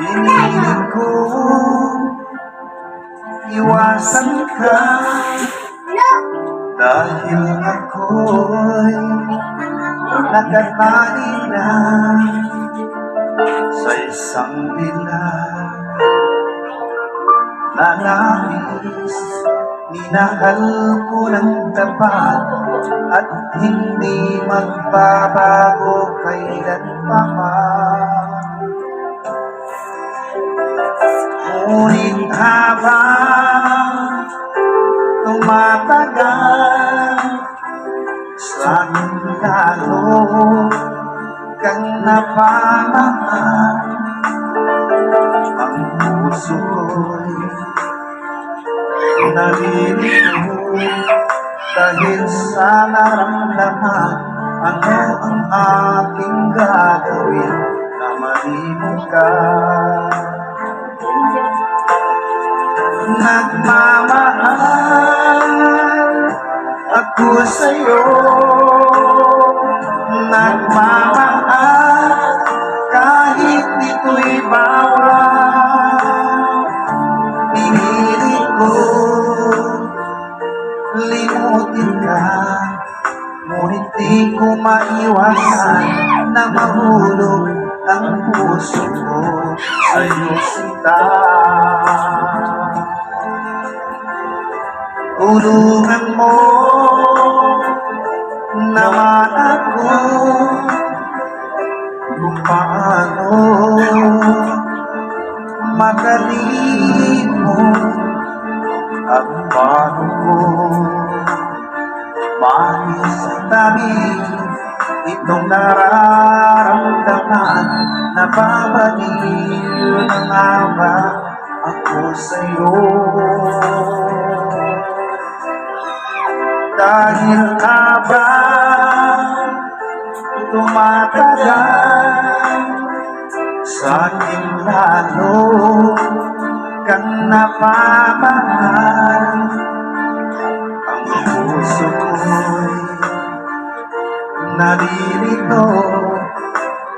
Piniling ko iwasan ka dahil ako'y nakatali na sa isang dilag na nais. Minahal ko ng tapat at hindi magbabago kailanman. Ngunit habang tumatagal, sa akin lalo kang napamahal. Ang puso ko'y nalilito dahil sa naramdaman. Ano ang aking gagawin na malimot ka? Nagmamahal ako sa'yo, nagmamahal kahit ito'y bawal. Pinilit ko limutin ka, ngunit di ko maiwasan na mahulog ang puso ko sa'yo, sinta. Tulungan mo naman ako kung paano magaling mo at paano ko maisitabi itong nararamdaman. Nababaliw na nga ba ako sa'yo? Dahil habang tumatagal, sa akin lalo kang napamahal. Ang puso ko'y nalilito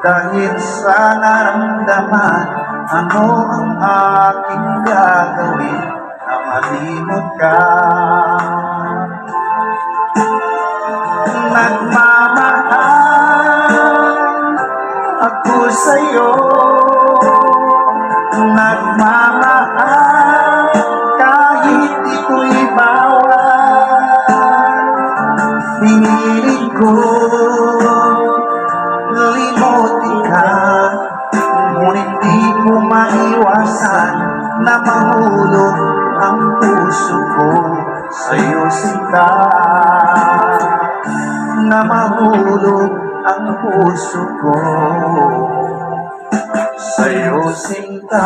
dahil sa naramdaman. Ano ang aking gagawin na malimot ka? Nagmamahal ako sa'yo, nagmamahal kahit ito'y bawal. Piniling ko limutin ka, ngunit di ko maiwasan na mahulog ang puso ko sa'yo, sinta. Na mahulog ang puso ko sa'yo, sinta.